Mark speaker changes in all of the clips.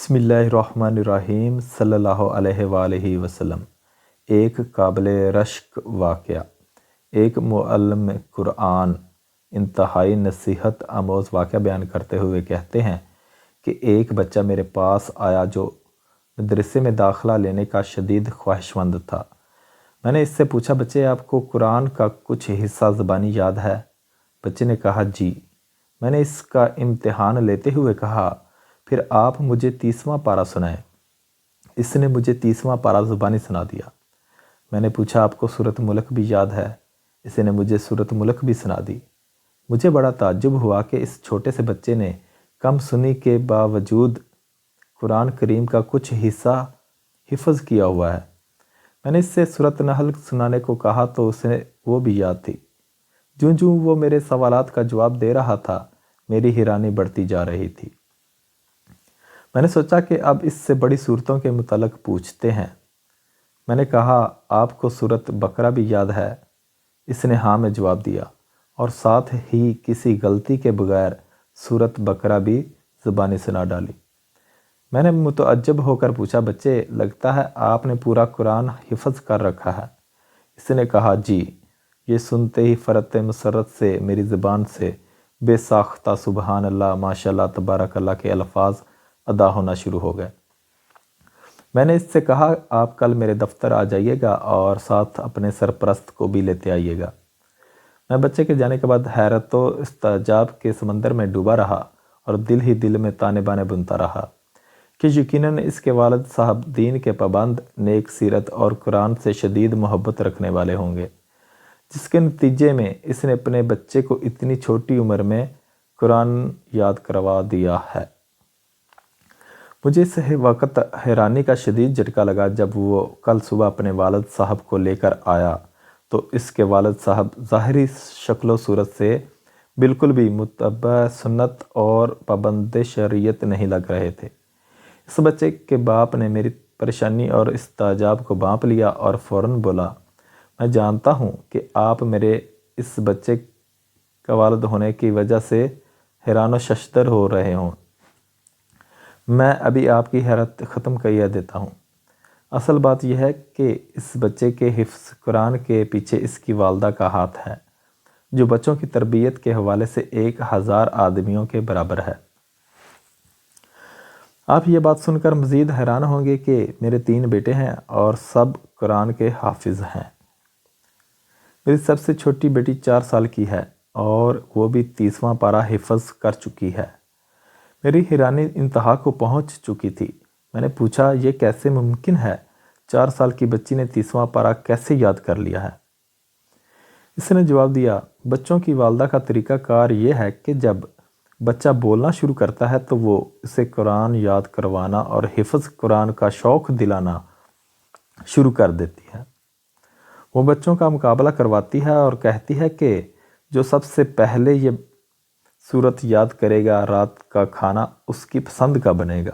Speaker 1: بسم اللہ الرحمن الرحیم صلی اللہ علیہ وآلہ وسلم۔ ایک قابل رشک واقعہ۔ ایک معلم قرآن انتہائی نصیحت آموز واقعہ بیان کرتے ہوئے کہتے ہیں کہ ایک بچہ میرے پاس آیا جو مدرسے میں داخلہ لینے کا شدید خواہش مند تھا۔ میں نے اس سے پوچھا، بچے آپ کو قرآن کا کچھ حصہ زبانی یاد ہے؟ بچے نے کہا جی۔ میں نے اس کا امتحان لیتے ہوئے کہا، پھر آپ مجھے 30واں پارہ سنائیں۔ اس نے مجھے 30واں پارہ زبانی سنا دیا۔ میں نے پوچھا، آپ کو سورۃ ملک بھی یاد ہے؟ اس نے مجھے سورۃ ملک بھی سنا دی۔ مجھے بڑا تعجب ہوا کہ اس چھوٹے سے بچے نے کم سنی کے باوجود قرآن کریم کا کچھ حصہ حفظ کیا ہوا ہے۔ میں نے اس سے سورۃ نحل سنانے کو کہا تو اسے وہ بھی یاد تھی۔ جوں وہ میرے سوالات کا جواب دے رہا تھا، میری حیرانی بڑھتی جا رہی تھی۔ میں نے سوچا کہ اب اس سے بڑی صورتوں کے متعلق پوچھتے ہیں۔ میں نے کہا، آپ کو سورۃ بقرہ بھی یاد ہے؟ اس نے ہاں میں جواب دیا، اور ساتھ ہی کسی غلطی کے بغیر سورۃ بقرہ بھی زبانی سنا ڈالی۔ میں نے متعجب ہو کر پوچھا، بچے لگتا ہے آپ نے پورا قرآن حفظ کر رکھا ہے؟ اس نے کہا جی۔ یہ سنتے ہی فرط مسرت سے میری زبان سے بے ساختہ سبحان اللہ، ماشاء اللہ، تبارک اللہ کے الفاظ ادا ہونا شروع ہو گئے۔ میں نے اس سے کہا، آپ کل میرے دفتر آ جائیے گا اور ساتھ اپنے سرپرست کو بھی لیتے آئیے گا۔ میں بچے کے جانے کے بعد حیرت و استعجاب کے سمندر میں ڈوبا رہا اور دل ہی دل میں تانے بانے بنتا رہا کہ یقیناً اس کے والد صاحب دین کے پابند، نیک سیرت اور قرآن سے شدید محبت رکھنے والے ہوں گے، جس کے نتیجے میں اس نے اپنے بچے کو اتنی چھوٹی عمر میں قرآن یاد کروا دیا ہے۔ مجھے اس وقت حیرانی کا شدید جھٹکا لگا جب وہ کل صبح اپنے والد صاحب کو لے کر آیا تو اس کے والد صاحب ظاہری شکل و صورت سے بالکل بھی متبع سنت اور پابند شریعت نہیں لگ رہے تھے۔ اس بچے کے باپ نے میری پریشانی اور استعجاب کو بانپ لیا اور فوراً بولا، میں جانتا ہوں کہ آپ میرے اس بچے کا والد ہونے کی وجہ سے حیران و ششدر ہو رہے ہوں۔ میں ابھی آپ کی حیرت ختم کر دیتا ہوں۔ اصل بات یہ ہے کہ اس بچے کے حفظ قرآن کے پیچھے اس کی والدہ کا ہاتھ ہے، جو بچوں کی تربیت کے حوالے سے 1000 آدمیوں کے برابر ہے۔ آپ یہ بات سن کر مزید حیران ہوں گے کہ میرے 3 بیٹے ہیں اور سب قرآن کے حافظ ہیں۔ میری سب سے چھوٹی بیٹی 4 سال کی ہے اور وہ بھی 30واں پارہ حفظ کر چکی ہے۔ میری حیرانی انتہا کو پہنچ چکی تھی۔ میں نے پوچھا، یہ کیسے ممکن ہے؟ 4 سال کی بچی نے 30واں پارہ کیسے یاد کر لیا ہے؟ اس نے جواب دیا، بچوں کی والدہ کا طریقہ کار یہ ہے کہ جب بچہ بولنا شروع کرتا ہے تو وہ اسے قرآن یاد کروانا اور حفظ قرآن کا شوق دلانا شروع کر دیتی ہے۔ وہ بچوں کا مقابلہ کرواتی ہے اور کہتی ہے کہ جو سب سے پہلے یہ سورت یاد کرے گا، رات کا کھانا اس کی پسند کا بنے گا۔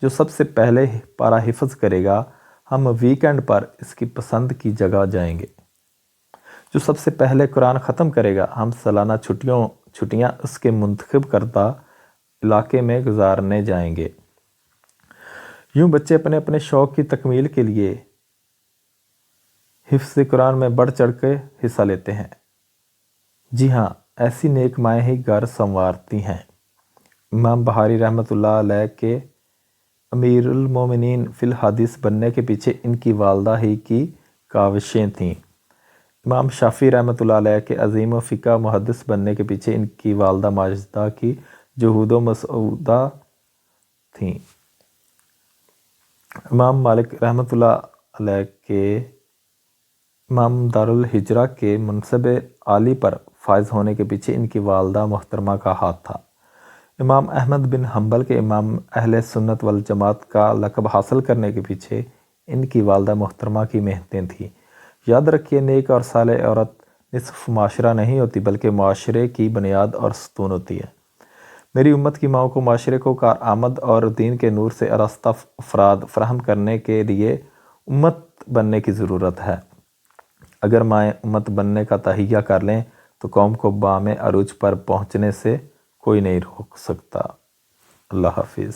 Speaker 1: جو سب سے پہلے پارہ حفظ کرے گا، ہم ویکنڈ پر اس کی پسند کی جگہ جائیں گے۔ جو سب سے پہلے قرآن ختم کرے گا، ہم سالانہ چھٹیاں اس کے منتخب کردہ علاقے میں گزارنے جائیں گے۔ یوں بچے اپنے اپنے شوق کی تکمیل کے لیے حفظ قرآن میں بڑھ چڑھ کے حصہ لیتے ہیں۔ جی ہاں، ایسی نیک مائیں ہی گھر سنوارتی ہیں۔ امام بخاری رحمۃ اللہ علیہ کے امیر المومنین فی الحدیث بننے کے پیچھے ان کی والدہ ہی کی کاوشیں تھیں۔ امام شافعی رحمۃ اللہ علیہ کے عظیم و فقہ محدث بننے کے پیچھے ان کی والدہ ماجدہ کی جہود و مسعودہ تھیں۔ امام مالک رحمۃ اللہ علیہ کے امام دارالہجرہ کے منصب عالی پر فائز ہونے کے پیچھے ان کی والدہ محترمہ کا ہاتھ تھا۔ امام احمد بن حنبل کے امام اہل سنت والجماعت کا لقب حاصل کرنے کے پیچھے ان کی والدہ محترمہ کی محنتیں تھیں۔ یاد رکھیے، نیک اور صالح عورت نصف معاشرہ نہیں ہوتی بلکہ معاشرے کی بنیاد اور ستون ہوتی ہے۔ میری امت کی ماؤں کو معاشرے کو کارآمد اور دین کے نور سے آراستہ افراد فراہم کرنے کے لیے امت بننے کی ضرورت ہے۔ اگر مائیں امت بننے کا تہیہ کر لیں تو قوم کو بام عروج پر پہنچنے سے کوئی نہیں روک سکتا۔ اللہ حافظ۔